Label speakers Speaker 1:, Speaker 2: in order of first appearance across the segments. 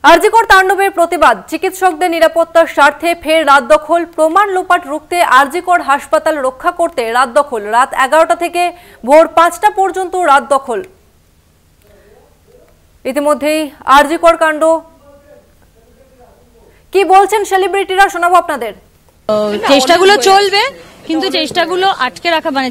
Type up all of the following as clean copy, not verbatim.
Speaker 1: আরজিকর তাণ্ডবের প্রতিবাদ, চিকিৎসকদের নিরাপত্তার স্বার্থে ফের রাত দখল, প্রমাণ লোপাট রুখতে আরজিকর হাসপাতাল রক্ষা করতে রাত দখল, রাত 11টা থেকে ভোর 5টা পর্যন্ত রাত দখল। ইতিমধ্যেই আরজিকর কাণ্ড কি বলছেন সেলিব্রিটিরা শোনাবো আপনাদের।
Speaker 2: চেষ্টাগুলো চলবে, কিন্তু চেষ্টাগুলো আটকে রাখা মানে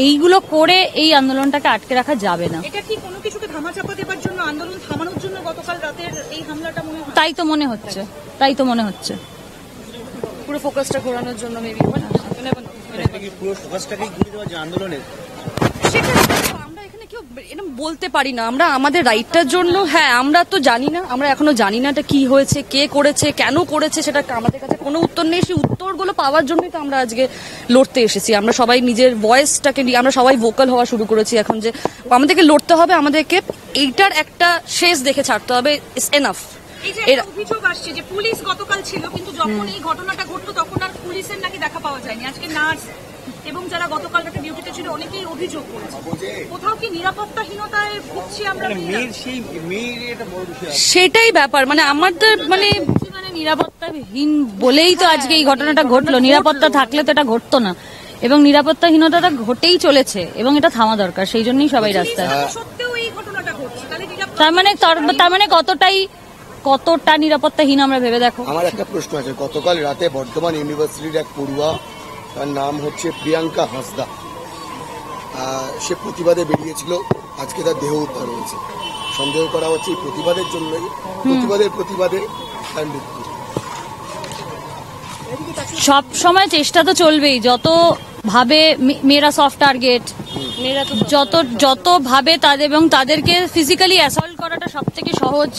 Speaker 2: এইগুলো করে এই আন্দোলনটাকে আটকে রাখা যাবে না।
Speaker 3: এটা কি কোনো কিছুকে ধামাচাপা দেবার জন্য, আন্দোলন থামানোর জন্য গতকাল রাতের এই হামলাটা মনে হয়?
Speaker 2: তাই তো মনে হচ্ছে
Speaker 3: পুরো ফোকাসটা ঘোরানোর জন্য মেবি
Speaker 4: পুরো ফোকাসটাকেই ঘুরে দেওয়া যে আন্দোলনের
Speaker 3: আমরা এখানে কেউ এটা বলতে পারি না। আমরা আমাদের রাইটটার জন্য, হ্যাঁ আমরা তো জানি না, আমরা এখনো জানি না এটা কি হয়েছে, কে করেছে, কেন করেছে, সেটা আমাদের কাছে কোনো উত্তর নেই। সেই উত্তরগুলো পাওয়ার জন্যই তো আমরা আজকে লড়তে এসেছি। আমরা সবাই নিজের ভয়েসটাকে নিয়ে আমরা সবাই ভোকাল হওয়া শুরু করেছি এখন, যে আমাদেরকে লড়তে হবে, আমাদেরকে এইটার একটা শেষ দেখে ছাড়তে হবে। It's enough.
Speaker 5: এর অভিযোগ আসছে যে পুলিশ গতকাল ছিল, কিন্তু যখন এই ঘটনাটা ঘটলো তখন আর পুলিশের নাকি দেখা পাওয়া যায়নি। আজকে নার্স এবং যারা গতকাল রাতে ডিউটিতে ছিল অনেকেই অভিযোগ করেছে কোথাও কি নিরাপত্তাহীনতায় ভুগছি আমরা।
Speaker 2: সেটাই ব্যাপার, মানে আমাদের মানে নিরাপত্তাহীন বলেই তো আজকে এই ঘটনাটা ঘটলো। নিরাপত্তা থাকলে তো এটা ঘটতো না, এবং নিরাপত্তাহীনতাটা ঘটেই চলেছে এবং এটা থামা দরকার। সেই জন্যই সবাই রাস্তায়। তার মানে কতটা নিরাপত্তাহীন আমরা ভেবে দেখো।
Speaker 6: আমার একটা প্রশ্ন আছে, গতকাল রাতে বর্ধমান ইউনিভার্সিটির এক পড়ুয়া, তার নাম হচ্ছে প্রিয়াঙ্কা হাঁসদা, সে প্রতিবাদে বেরিয়েছিল, আজকে তার দেহ উদ্ধার হয়েছে। সন্দেহ করা হচ্ছে এই প্রতিবাদের জন্যই, প্রতিবাদে তার মৃত্যু।
Speaker 2: সব সময় চেষ্টা তো চলবেই, যত ভাবে মেয়েরা সফট টার্গেট, যত ভাবে তাদের এবং তাদেরকে ফিজিক্যালি অ্যাসল্ট করাটা সব থেকে সহজ,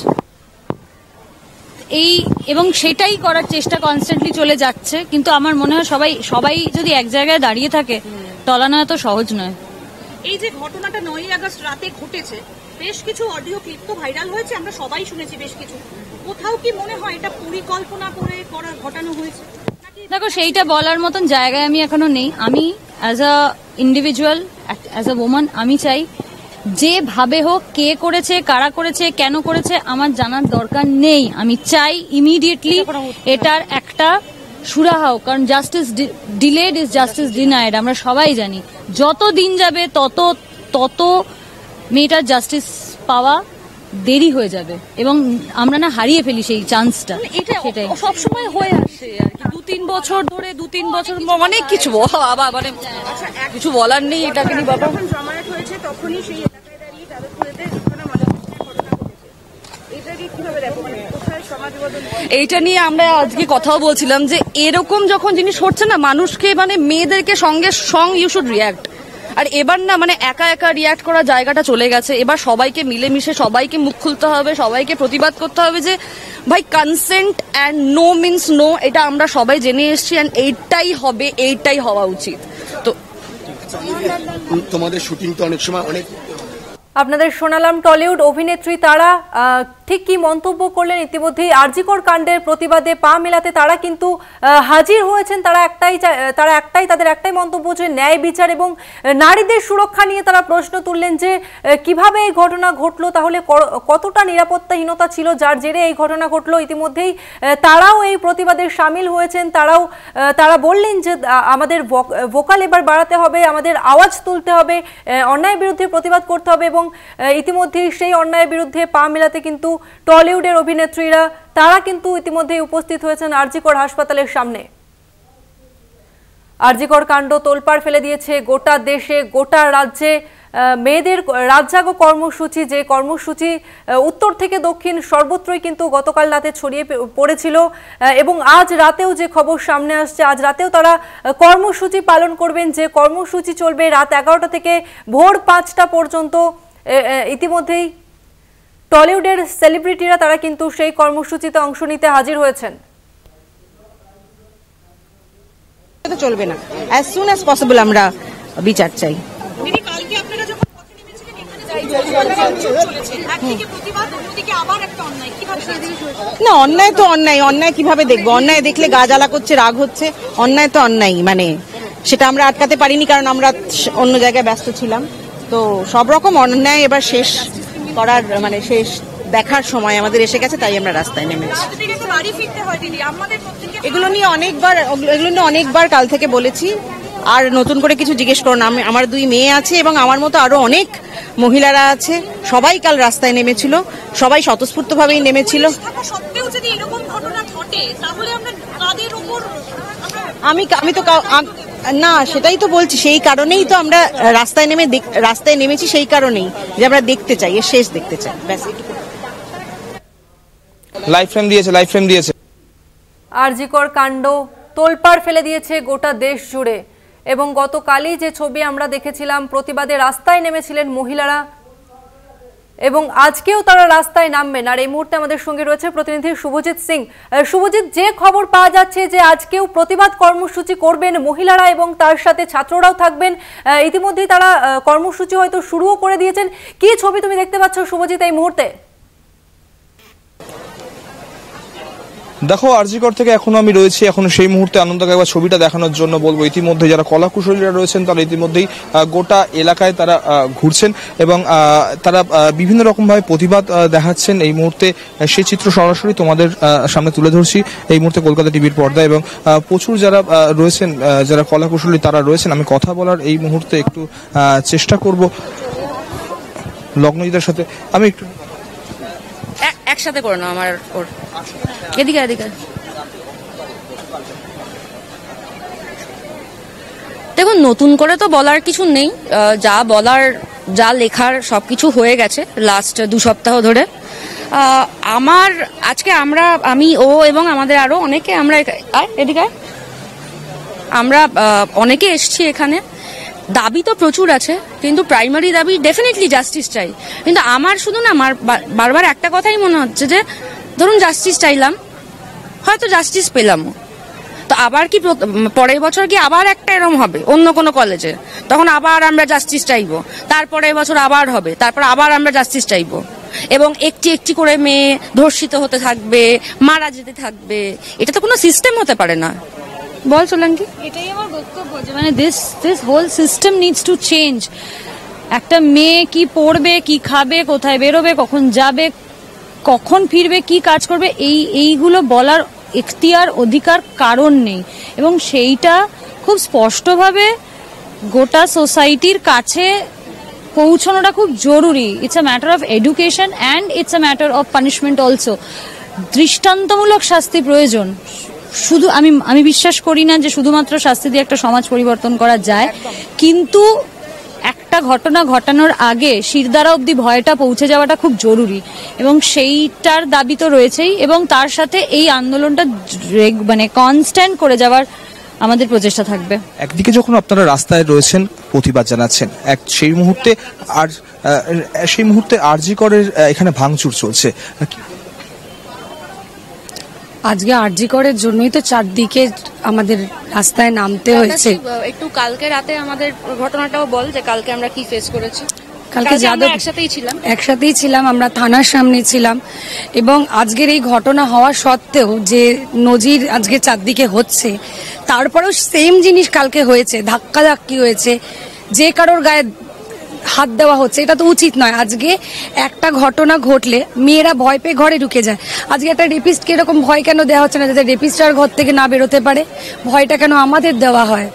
Speaker 2: এবং সেটাই করার চেষ্টা কনস্ট্যান্টলি চলে যাচ্ছে। কিন্তু আমার মনে হয় সবাই যদি এক জায়গায় দাঁড়িয়ে থাকে, টলানো এত সহজ নয়।
Speaker 5: এই যে ঘটনাটা 9ই আগস্ট রাতে ঘটেছে, বেশ কিছু অডিও ক্লিপ তো ভাইরাল হয়েছে, আমরা সবাই শুনেছি বেশ কিছু। কোথাও কি মনে হয় এটা পরিকল্পনা করে ঘটানো হয়েছে?
Speaker 2: দেখো, সেইটা বলার মতন জায়গায় আমি এখনো নেই। আমি as a individual, as a woman, আমি চাই যেভাবে হোক, কে করেছে, কারা করেছে, কেন করেছে, আমার জানার দরকার নেই। আমি চাই ইমিডিয়েটলি এটার একটা সুরাহা হোক, কারণ justice delayed is justice denied. আমরা সবাই জানি যত দিন যাবে তত মেয়েটার জাস্টিস পাওয়া দেরি হয়ে যাবে, এবং আমরা না হারিয়ে ফেলি সেই চান্সটা।
Speaker 3: সেটাই সবসময় হয়ে আসছে আর কি, 2-3 বছর ধরে, 2-3 বছর অনেক কিছু আবার মানে কিছু বলার নেই এটাকে নিয়ে। বাবা
Speaker 5: যখন জমায়েত হয়েছে তখনই সেই এলাকায় দাঁড়িয়ে তাদের খুলেতে ঘটনা ঘটেছে, এটাকে কিভাবে দেখো, মানে কোথায় সমাজ বদল?
Speaker 3: এইটা নিয়ে আমরা আজকে কথাও বলছিলাম যে এরকম যখন জিনিস হচ্ছে না, মানুষকে মানে মেয়েদেরকে সঙ্গে ইউ শুড রিয়াক্ট। আর এবার না মানে একা একা রিয়াক্ট করার জায়গাটা চলে গেছে। এবার সবাইকে মিলেমিশে সবাইকে মুখ খুলতে হবে, সবাইকে প্রতিবাদ করতে হবে যে ভাই consent and no means no, এটা আমরা সবাই জেনে এসেছি, অ্যান্ড এইটাই হওয়া উচিত। তো
Speaker 6: তোমাদের শুটিং তো অনেক সময়
Speaker 1: আপনাদের শোনালাম টলিউড অভিনেত্রী তারা ঠিক কি মন্তব্য করলেন। ইতিমধ্যেই আরজিকর কাণ্ডের প্রতিবাদে পা মেলাতে তারা কিন্তু হাজির হয়েছেন। তাদের একটাই মন্তব্য যে ন্যায় বিচার এবং নারীদের সুরক্ষা নিয়ে তারা প্রশ্ন তুললেন যে কিভাবে এই ঘটনা ঘটলো, তাহলে কতটা নিরাপত্তাহীনতা ছিল যার জেরে এই ঘটনা ঘটলো। ইতিমধ্যেই তারাও এই প্রতিবাদে সামিল হয়েছেন। তারা বললেন যে আমাদের ভোকাল এবার বাড়াতে হবে, আমাদের আওয়াজ তুলতে হবে, অন্যায়ের বিরুদ্ধে প্রতিবাদ করতে হবে, এবং ইতিমধ্যে সেই অন্যায়ের বিরুদ্ধে পা মেলাতে কিন্তু টলিউডের অভিনেত্রীরা তারা কিন্তু ইতিমধ্যে উপস্থিত হয়েছেন আরজিকর হাসপাতালের সামনে। আরজিকর কাণ্ড তোলপাড় ফেলে দিয়েছে গোটা দেশে, গোটা রাজ্যে। মেয়েদের রাতজাগো কর্মসূচি, যে কর্মসূচি উত্তর থেকে দক্ষিণ সর্বত্রই কিন্তু গতকাল রাতে ছড়িয়ে পড়েছিল, এবং আজ রাতেও যে খবর সামনে আসছে, আজ রাতেও তারা কর্মসূচি পালন করবেন, যে কর্মসূচি চলবে রাত 11টা থেকে ভোর 5টা পর্যন্ত। ইতিমধ্যেই টলিউডের সেলিব্রিটিরা তারা কিন্তু সেই কর্মসূচিতে অংশ নিতে হাজির হয়েছেন।
Speaker 7: চলবে না, অ্যাজ সুন অ্যাজ পসিবল আমরা বিচার চাই। না, অন্যায় তো অন্যায় কিভাবে দেখবো? অন্যায় দেখলে গা জ্বালা করছে, রাগ হচ্ছে। অন্যায় তো অন্যায়, মানে সেটা আমরা আটকাতে পারিনি, কারণ আমরা অন্য জায়গায় ব্যস্ত ছিলাম। তো সব রকম অন্যায় এবার শেষ করার মানে শেষ দেখার সময় আমাদের এসে গেছে, তাই আমরা রাস্তায় নেমেছি।
Speaker 5: বাড়ি ফিরতে হয় দিদি, আমাদের প্রত্যেককে
Speaker 7: এগুলো নিয়ে অনেকবার কাল থেকে বলেছি, আর নতুন করে কিছু জিজ্ঞেস করো না। আমার 2 মেয়ে আছে এবং আমার মতো আরো অনেক মহিলারা আছে, সবাই কাল রাস্তায় নেমেছিল, সবাই স্বতঃস্ফূর্তভাবেই নেমেছিল।
Speaker 5: থাকা সত্ত্বেও যদি এরকম ঘটনা ঘটে তাহলে আমরা কাদের উপর
Speaker 7: আমি তো না, সেটাই তো বলছি, সেই কারণেই তো আমরা রাস্তায় নেমেছি, সেই কারণেই যে আমরা দেখতে চাই, এর শেষ দেখতে চাই, ব্যাস এইটুকু।
Speaker 8: লাইভ ফ্রেম দিয়েছে।
Speaker 1: আরজিকর কাণ্ড তোলপাড় ফেলে দিয়েছে গোটা দেশ জুড়ে, এবং গতকালই যে ছবি আমরা দেখেছিলাম, প্রতিবাদে রাস্তায় নেমেছিলেন মহিলারা, এবং আজকেও তারা রাস্তায় নামবেন। আর এই মুহূর্তে আমাদের সঙ্গে রয়েছে প্রতিনিধি শুভজিৎ সিং। শুভজিৎ, যে খবর পাওয়া যাচ্ছে যে আজকেও প্রতিবাদ কর্মসূচি করবেন মহিলারা এবং তার সাথে ছাত্ররাও থাকবেন, ইতিমধ্যেই তারা কর্মসূচি হয়তো শুরুও করে দিয়েছেন, কি ছবি তুমি দেখতে পাচ্ছ শুভজিৎ এই মুহূর্তে?
Speaker 8: দেখো, আরজিকর থেকে এখনো আমি রয়েছি, এখনো সেই মুহূর্তে আনন্দকে একবার ছবিটা দেখানোর জন্য বলবো। ইতিমধ্যে যারা কলাকুশলীরা রয়েছেন তারা ইতিমধ্যেই গোটা এলাকায় তারা ঘুরছেন এবং তারা বিভিন্ন রকমভাবে প্রতিবাদ দেখাচ্ছেন। এই মুহূর্তে সেই চিত্র সরাসরি তোমাদের সামনে তুলে ধরছি এই মুহূর্তে কলকাতা টিভির পর্দায়, এবং প্রচুর যারা রয়েছেন, যারা কলাকুশলী তারা রয়েছেন। আমি কথা বলার এই মুহূর্তে একটু চেষ্টা করব লগ্নজিদের সাথে। আমি একটু
Speaker 3: একসাথে করে নাও আমার ওর এদিকে। দেখুন, নতুন করে তো বলার কিছু নেই, যা বলার যা লেখার সবকিছু হয়ে গেছে লাস্ট 2 সপ্তাহ ধরে। আমি ও এবং আমাদের আরো অনেকে আমরা অনেকে এসছি এখানে। দাবি তো প্রচুর আছে, কিন্তু প্রাইমারি দাবি ডেফিনেটলি জাস্টিস চাই। কিন্তু আমার শুধু না, আমার বারবার একটা কথাই মনে হচ্ছে যে ধরুন জাস্টিস চাইলাম, হয়তো জাস্টিস পেলাম, তো আবার কি পরের বছর কি আবার একটা এরকম হবে অন্য কোনো কলেজে, তখন আবার আমরা জাস্টিস চাইবো, তারপরের বছর আবার হবে, তারপর আবার আমরা জাস্টিস চাইবো, এবং একটি একটি করে মেয়ে ধর্ষিত হতে থাকবে, মারা যেতে থাকবে। এটা তো কোনো সিস্টেম হতে পারে না। বল সোলাঙ্কি।
Speaker 2: এটাই আমার বক্তব্য যে মানে this whole system needs to change. একটা মেয়ে কি পড়বে, কি খাবে, কোথায় বেরোবে, কখন যাবে, কখন ফিরবে, কি কাজ করবে, এইগুলো বলার এখতিয়ার অধিকার কারণ নেই, এবং সেইটা খুব স্পষ্টভাবে গোটা সোসাইটির কাছে পৌঁছানোটা খুব জরুরি। It's a matter of education and it's a matter of punishment also. দৃষ্টান্তমূলক শাস্তি প্রয়োজন। শুধু আমি বিশ্বাস করি না যে শুধুমাত্র শাস্তি দিয়ে একটা সমাজ পরিবর্তন করা যায়, কিন্তু একটা ঘটনা ঘটানোর আগে শিরদাঁড়া অবধি ভয়টা পৌঁছে যাওয়াটা খুব জরুরি, এবং সেইটার দাবি তো রয়েছেই, এবং তার সাথে এই আন্দোলনটা মানে কনস্ট্যান্ট করে যাওয়ার আমাদের প্রচেষ্টা থাকবে।
Speaker 8: একদিকে যখন আপনারা রাস্তায় রয়েছেন, প্রতিবাদ জানাচ্ছেন, সেই মুহূর্তে আরজিকরের এখানে ভাঙচুর চলছে।
Speaker 9: আজকে আরজিকরের জন্যই তো চারদিকে আমাদের রাস্তায় নামতে হয়েছে।
Speaker 3: একটু কালকে রাতে আমাদের ঘটনাটাও বল, যে কালকে আমরা কি ফেস করেছি।
Speaker 9: কালকে একসাথেই ছিলাম, আমরা থানার সামনে ছিলাম, এবং আজকের এই ঘটনা হওয়া সত্ত্বেও যে নজির আজকে চারদিকে হচ্ছে, তারপরেও সেম জিনিস কালকে হয়েছে, ধাক্কাধাক্কি হয়েছে, যে কারোর গায়ে হাত দেওয়া হচ্ছে, এটা তো উচিত নয়। আজকে একটা ঘটনা ঘটলে মেয়েরা ভয় পেয়ে ঘরে ঢুকে যায়। আজকে একটা রেপিস্টকে এরকম ভয় কেন দেওয়া হচ্ছে না, যাতে রেপিস্টার ঘর থেকে না বেরোতে পারে? ভয়টা কেন আমাদের দেওয়া হয়?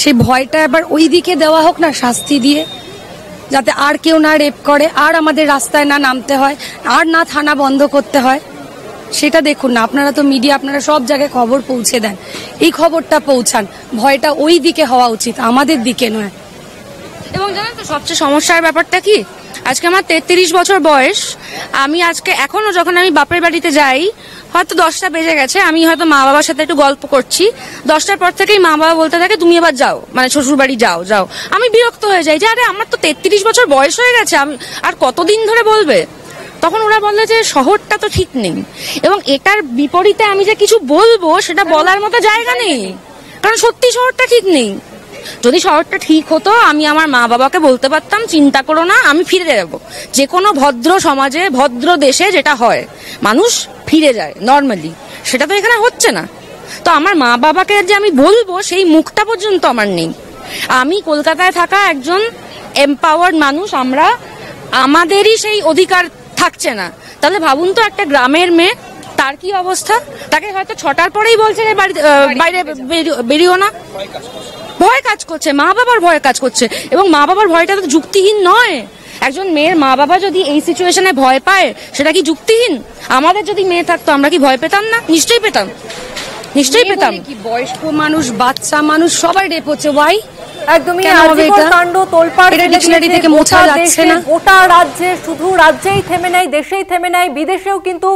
Speaker 9: সেই ভয়টা এবার ওই দিকে দেওয়া হোক না, শাস্তি দিয়ে, যাতে আর কেউ না রেপ করে, আর আমাদের রাস্তায় না নামতে হয়, আর না থানা বন্ধ করতে হয়। সেটা দেখুন না, আপনারা তো মিডিয়া, আপনারা সব জায়গায় খবর পৌঁছে দেন, এই খবরটা পৌঁছান। ভয়টা ওই দিকে হওয়া উচিত, আমাদের দিকে নয়।
Speaker 3: এবং জানেন তো সবচেয়ে সমস্যার ব্যাপারটা কি, আজকে আমার 33 বছর বয়স, আমি আজকে এখনো যখন আমি বাপের বাড়িতে যাই, হয়তো 10টা বেজে গেছে, আমি হয়তো মা বাবার সাথে একটু গল্প করছি, 10টার পর থেকেই মা বাবা বলতে থাকে তুমি এবার যাও, মানে শ্বশুর বাড়ি যাও। আমি বিরক্ত হয়ে যাই যে আরে আমার তো 33 বছর বয়স হয়ে গেছে, আমি আর কতদিন ধরে বলবে? তখন ওরা বলে যে শহরটা তো ঠিক নেই, এবং এটার বিপরীতে আমি যে কিছু বলবো সেটা বলার মতো জায়গা নেই, কারণ সত্যি শহরটা ঠিক নেই। যদি শহরটা ঠিক হতো, আমি আমার মা বাবাকে বলতে পারতাম চিন্তা করো না, আমি ফিরে যাব। যে কোনো ভদ্র সমাজে, ভদ্র দেশে যেটা হয়, মানুষ ফিরে যায় নর্মালি, সেটা তো এখানে হচ্ছে না। তো আমার মা বাবাকে যে আমি বলবো, সেই মুখটা পর্যন্ত আমার নেই। আমি কলকাতায় থাকা একজন এম্পাওয়ার্ড মানুষ, আমাদেরই সেই অধিকার থাকছে না, তাহলে ভাবুন তো একটা গ্রামের মেয়ে তার কি অবস্থা। তাকে হয়তো 6টার পরেই বলছে বাইরে বেরিও না, ভয় কাজ করছে, মা বাবার ভয় কাজ করছে, এবং মা বাবার ভয়টা তো যুক্তিহীন নয়। একজন মেয়ের মা বাবা যদি এই সিচুয়েশনে ভয় পায় সেটা কি যুক্তিহীন? আমাদের যদি মেয়ে থাকতো আমরা কি ভয় পেতাম না? নিশ্চয়ই পেতাম, নিশ্চয়ই পেতাম।
Speaker 9: কি বয়স্ক মানুষ, বাচ্চা মানুষ সবাই রেপ হচ্ছে, ওয়াই?
Speaker 1: একদমই আরজিকর কাণ্ড তোলপাড়
Speaker 9: ডিকশনারি থেকে মোছা যাচ্ছে না।
Speaker 1: গোটা রাজ্যে, শুধু রাজ্যেই থেমে নাই, দেশেই থেমে নাই, বিদেশেও কিন্তু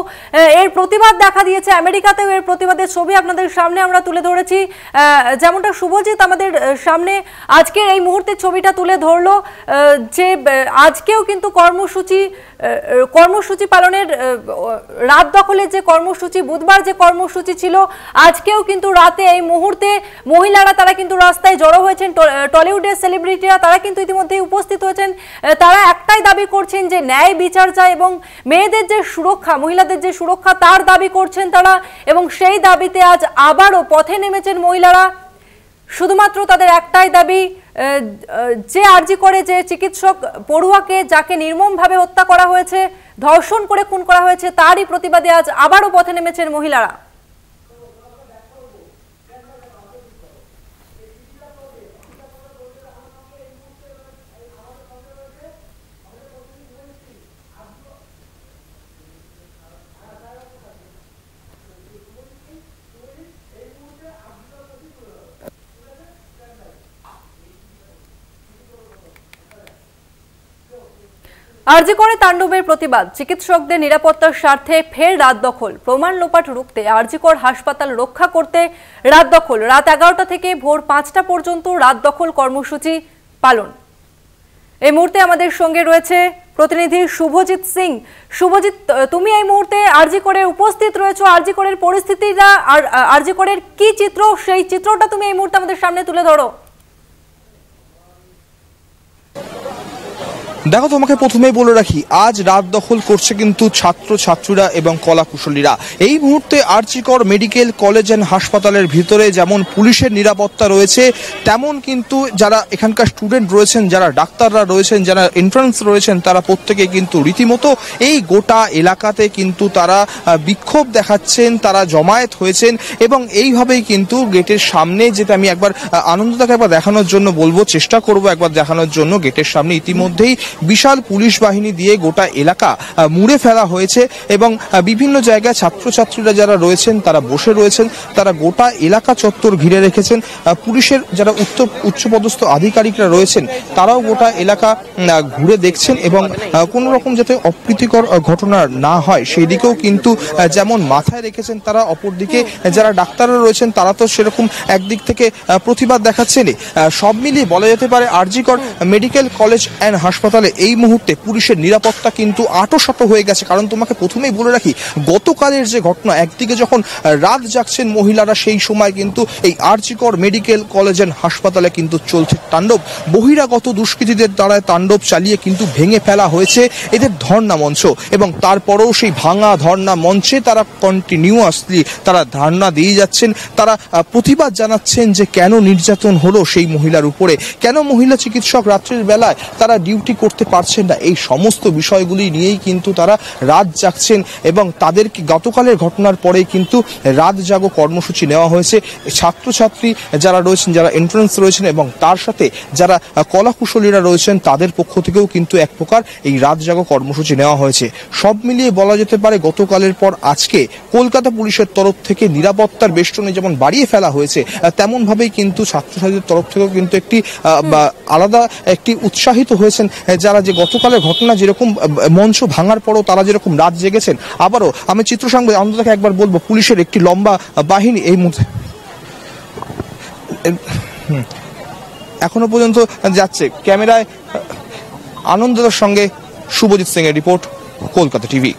Speaker 1: এর প্রতিবাদ দেখা দিয়েছে। আমেরিকাতেও এর প্রতিবাদের ছবি আপনাদের সামনে আমরা তুলে ধরেছি। যেমনটা শুভজিৎ আমাদের সামনে আজকের এই মুহূর্তে ছবিটা তুলে ধরলো, যে আজকেও কিন্তু কর্মসূচি পালনের, রাত দখলের যে কর্মসূচি, বুধবার যে কর্মসূচি ছিল, আজকেও কিন্তু রাতে এই মুহূর্তে মহিলারা তারা কিন্তু রাস্তায় জড়ো হয়েছেন। টলিউডের সেলিব্রিটিরা তারা কিন্তু ইতিমধ্যেই উপস্থিত হয়েছেন। তারা একটাই দাবি করছেন যে ন্যায় বিচার চাই, এবং মেয়েদের যে সুরক্ষা, মহিলাদের যে সুরক্ষা তার দাবি করছেন তারা, এবং সেই দাবিতে আজ আবারও পথে নেমেছেন মহিলারা। শুধুমাত্র তাদের একটাই দাবি, যে আরজি করে যে চিকিৎসক পড়ুয়াকে, যাকে নির্মমভাবে হত্যা করা হয়েছে, ধর্ষণ করে খুন করা হয়েছে, তারই প্রতিবাদে আজ আবারও পথে নেমেছেন মহিলারা। আরজি করে তাণ্ডবের প্রতিবাদ, চিকিৎসকদের নিরাপত্তার স্বার্থে ফের রাত দখল, প্রমাণ লোপাট রুখতে আরজি কর হাসপাতাল রক্ষা করতে রাত দখল। রাত 11টা থেকে ভোর 5টা পর্যন্ত রাত দখল কর্মসূচি পালন। এই মুহূর্তে আমাদের সঙ্গে রয়েছে প্রতিনিধি শুভজিৎ সিং। শুভজিৎ, তুমি এই মুহূর্তে আরজি করে উপস্থিত রয়েছো। আরজি করের পরিস্থিতিটা, আরজি করের কি চিত্র, সেই চিত্রটা তুমি এই মুহূর্তে আমাদের সামনে তুলে ধরো।
Speaker 8: দেখো, তোমাকে প্রথমেই বলে রাখি, আজ রাত দখল করছে কিন্তু ছাত্রছাত্রীরা এবং কলাকুশলীরা। এই মুহূর্তে আরজি কর মেডিকেল কলেজ অ্যান্ড হাসপাতালের ভিতরে যেমন পুলিশের নিরাপত্তা রয়েছে, তেমন কিন্তু যারা এখানকার স্টুডেন্ট রয়েছেন, যারা ডাক্তাররা রয়েছেন, যারা এন্ট্রান্স রয়েছেন, তারা প্রত্যেকে কিন্তু রীতিমতো এই গোটা এলাকাতে কিন্তু তারা বিক্ষোভ দেখাচ্ছেন, তারা জমায়েত হয়েছেন, এবং এইভাবেই কিন্তু গেটের সামনে, যেটা আমি একবার আনন্দটাকে একবার দেখানোর জন্য বলবো, চেষ্টা করবো একবার দেখানোর জন্য। গেটের সামনে ইতিমধ্যেই বিশাল পুলিশ বাহিনী দিয়ে গোটা এলাকা মুড়ে ফেলা হয়েছে, এবং বিভিন্ন জায়গায় ছাত্রছাত্রীরা যারা রয়েছেন তারা বসে রয়েছেন, তারা গোটা এলাকা চত্বর ঘিরে রেখেছেন। পুলিশের যারা উচ্চপদস্থ আধিকারিকরা রয়েছেন তারাও গোটা এলাকা ঘুরে দেখছেন, এবং কোনো রকম যাতে অপ্রীতিকর ঘটনা না হয় সেই দিকেও কিন্তু যেমন মাথায় রেখেছেন তারা, অপরদিকে যারা ডাক্তাররা রয়েছেন তারা তো সেরকম একদিক থেকে প্রতিবাদ দেখাচ্ছেনই। সব মিলিয়ে বলা যেতে পারে আরজি কর মেডিকেল কলেজ অ্যান্ড হাসপাতালে এই মুহূর্তে পুলিশের নিরাপত্তা কিন্তু আঁটোসাঁটো হয়ে গেছে। কারণ তোমাকে প্রথমেই বলে রাখি, গতকালের যে ঘটনা, একদিকে যখন রাত জাগছেন মহিলারা, সেই সময় কিন্তু এই আরজি কর মেডিকেল কলেজ অ্যান্ড হাসপাতালে কিন্তু চলছে তাণ্ডব। বহিরাগত দুষ্কৃতীদের দ্বারা তাণ্ডব চালিয়ে কিন্তু ভেঙে ফেলা হয়েছে এদের ধর্ণা মঞ্চ, এবং তারপরেও সেই ভাঙা ধর্ণা মঞ্চে তারা কন্টিনিউয়াসলি তারা ধর্ণা দিয়ে যাচ্ছেন। তারা প্রতিবাদ জানাচ্ছেন যে কেন নির্যাতন হলো সেই মহিলার উপরে, কেন মহিলা চিকিৎসক রাত্রির বেলায় তারা ডিউটি করতে পারছেন না। এই সমস্ত বিষয়গুলি নিয়েই কিন্তু তারা রাত জাগছেন, এবং তাদেরকে গতকালের ঘটনার পরেই কিন্তু রাত জাগো কর্মসূচি নেওয়া হয়েছে। ছাত্রছাত্রী যারা রয়েছেন, যারা এন্ট্রান্স রয়েছেন, এবং তার সাথে যারা কলাকুশলীরা রয়েছেন তাদের পক্ষ থেকেও কিন্তু এক প্রকার এই রাত জাগো কর্মসূচি নেওয়া হয়েছে। সব মিলিয়ে বলা যেতে পারে গতকালের পর আজকে কলকাতা পুলিশের তরফ থেকে নিরাপত্তার বেষ্টনী যেমন বাড়িয়ে ফেলা হয়েছে, তেমন ভাবেই কিন্তু ছাত্রছাত্রীদের তরফ থেকেও কিন্তু একটি আলাদা একটি উৎসাহিত হয়েছেন, যারা যে গতকালের ঘটনা যেরকম মঞ্চ ভাঙার পরও তারা যেরকম রাত জেগেছেন। আবারও আমি চিত্রসংবাদ আনন্দটাকে একবার বলবো, পুলিশের একটি লম্বা বাহিনী এই মুহূর্তে এখনো পর্যন্ত যাচ্ছে। ক্যামেরায় আনন্দদার সঙ্গে শুভজিৎ সিং এর রিপোর্ট, কলকাতা টিভি।